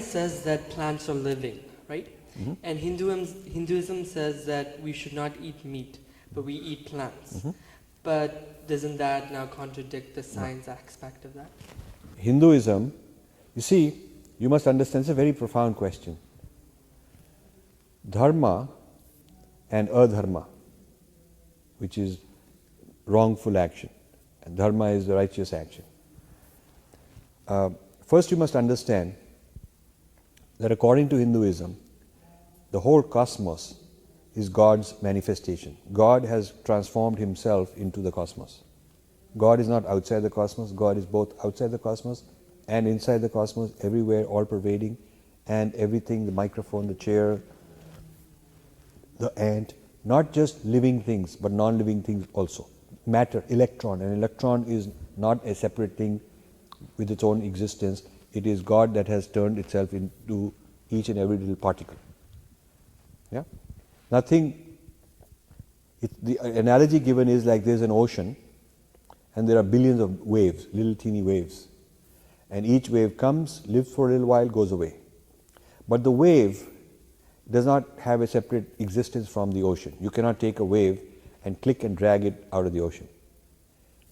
says that plants are living, right? Mm-hmm. And Hinduism says that we should not eat meat, but we eat plants. Mm-hmm. But doesn't that now contradict the science aspect of that? Hinduism, you see, you must understand, it's a very profound question. Dharma and adharma, which is wrongful action, and dharma is the righteous action. First you must understand that according to Hinduism, the whole cosmos is God's manifestation. God has transformed himself into the cosmos. God is not outside the cosmos, God is both outside the cosmos and inside the cosmos, everywhere, all pervading, and everything, the microphone, the chair, the ant, not just living things, but non-living things also. Matter, electron. An electron is not a separate thing with its own existence. It is God that has turned itself into each and every little particle. Yeah? Nothing, the analogy given is like there's an ocean and there are billions of waves, little teeny waves. And each wave comes, lives for a little while, goes away. But the wave does not have a separate existence from the ocean. You cannot take a wave and click and drag it out of the ocean.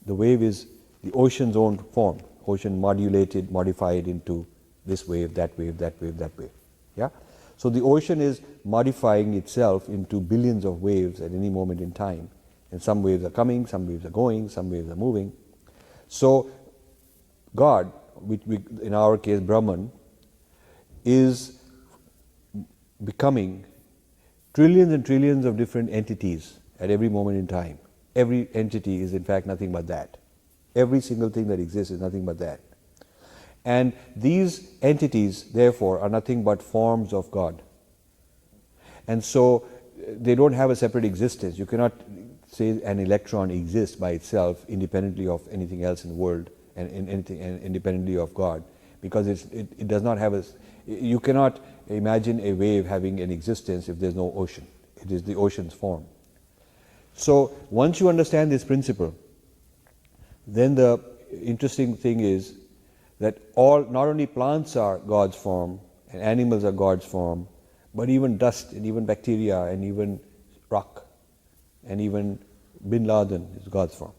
The wave is the ocean's own form. Ocean modulated, modified into this wave, that wave, that wave, that wave. Yeah? So the ocean is modifying itself into billions of waves at any moment in time. And some waves are coming, some waves are going, some waves are moving. So God, which in our case Brahman, is becoming trillions and trillions of different entities at every moment in time. Every entity is in fact nothing but that. Every single thing that exists is nothing but that. And these entities, therefore, are nothing but forms of God. And so they don't have a separate existence. You cannot say an electron exists by itself independently of anything else in the world and independently of God, because it does not have a... You cannot imagine a wave having an existence if there's no ocean. It is the ocean's form. So once you understand this principle, then the interesting thing is that not only plants are God's form and animals are God's form, but even dust and even bacteria and even rock and even Bin Laden is God's form.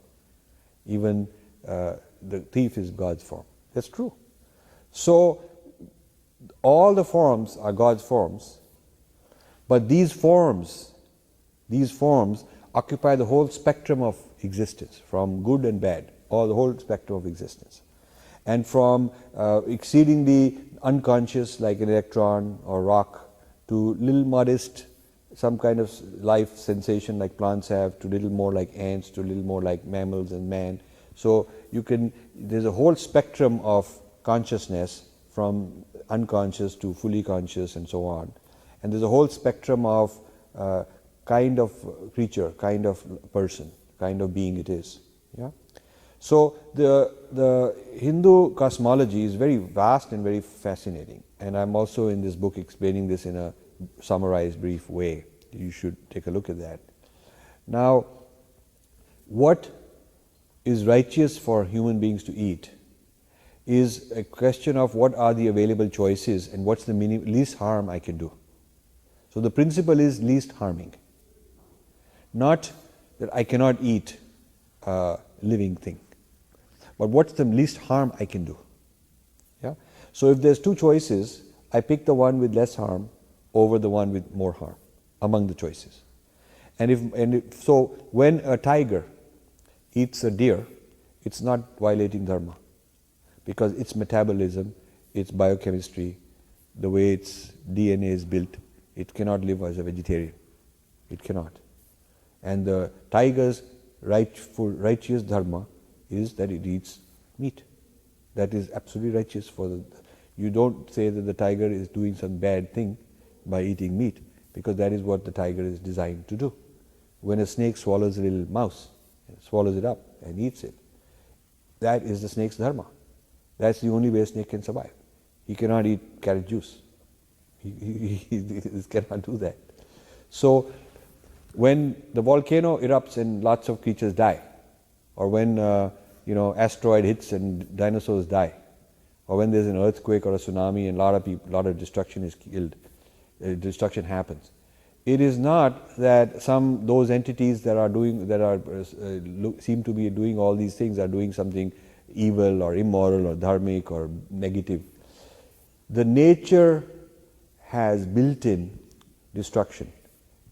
Even the thief is God's form. That's true. So all the forms are God's forms, but these forms occupy the whole spectrum of existence, from good and bad, or the whole spectrum of existence. And from exceedingly unconscious like an electron or rock to little modest, some kind of life sensation like plants have, to little more like ants, to little more like mammals and man. So there's a whole spectrum of consciousness from unconscious to fully conscious and so on. And there's a whole spectrum of kind of creature, kind of person, kind of being it is. Yeah? So the Hindu cosmology is very vast and very fascinating, and I'm also in this book explaining this in a summarized, brief way. You should take a look at that. Now, what is righteous for human beings to eat is a question of what are the available choices and what's the least harm I can do. So the principle is least harming. Not that I cannot eat a living thing, but what's the least harm I can do. Yeah? So if there's two choices, I pick the one with less harm over the one with more harm among the choices. So when a tiger eats a deer, it's not violating dharma, because its metabolism, its biochemistry, the way its DNA is built, it cannot live as a vegetarian. It cannot. And the tiger's righteous dharma is that it eats meat. That is absolutely righteous you don't say that the tiger is doing some bad thing by eating meat, because that is what the tiger is designed to do. When a snake swallows a little mouse, swallows it up and eats it, that is the snake's dharma. That's the only way a snake can survive. He cannot eat carrot juice. He cannot do that. So when the volcano erupts and lots of creatures die, or when asteroid hits and dinosaurs die, or when there's an earthquake or a tsunami and a lot of destruction is killed, destruction happens. It is not that those entities that seem to be doing all these things are doing something evil or immoral or dharmic or negative. The nature has built-in destruction,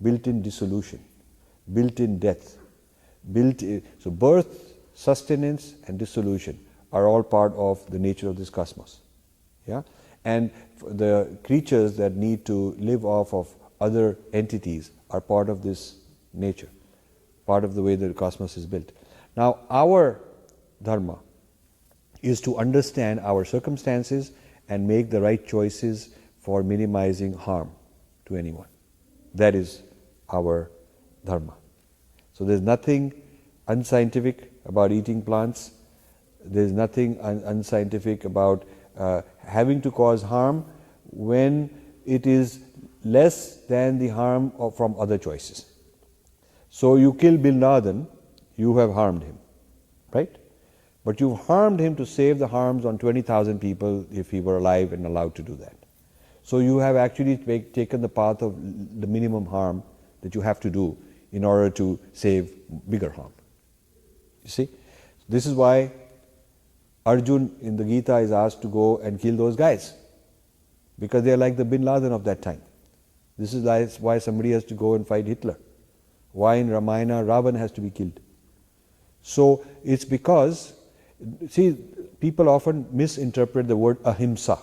built-in dissolution, built-in death, so birth, sustenance and dissolution are all part of the nature of this cosmos. Yeah? And the creatures that need to live off of other entities are part of this nature, part of the way the cosmos is built. Now, our dharma is to understand our circumstances and make the right choices for minimizing harm to anyone. That is our dharma. So there's nothing unscientific about eating plants. There's nothing unscientific about having to cause harm when it is less than the harm from other choices. So you kill Bin Laden, you have harmed him, right? But you've harmed him to save the harms on 20,000 people if he were alive and allowed to do that. So you have actually taken the path of the minimum harm that you have to do in order to save bigger harm. You see? This is why Arjun in the Gita is asked to go and kill those guys, because they are like the Bin Laden of that time. This is why somebody has to go and fight Hitler. Why in Ramayana Ravan has to be killed. So it's because, see, people often misinterpret the word ahimsa.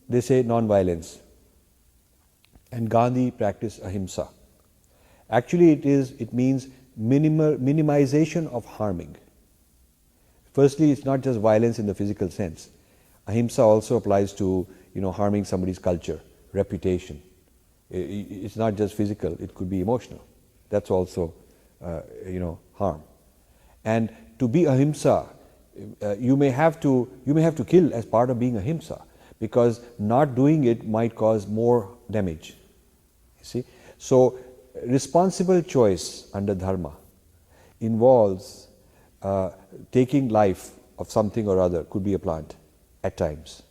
They say non-violence. And Gandhi practiced ahimsa. Actually it means minimization of harming. Firstly, it's not just violence in the physical sense. Ahimsa also applies to harming somebody's culture, reputation. It's not just physical, it could be emotional. That's also harm. And to be ahimsa, you may have to kill as part of being ahimsa, because not doing it might cause more damage. You see? So responsible choice under dharma involves taking life of something or other, could be a plant at times.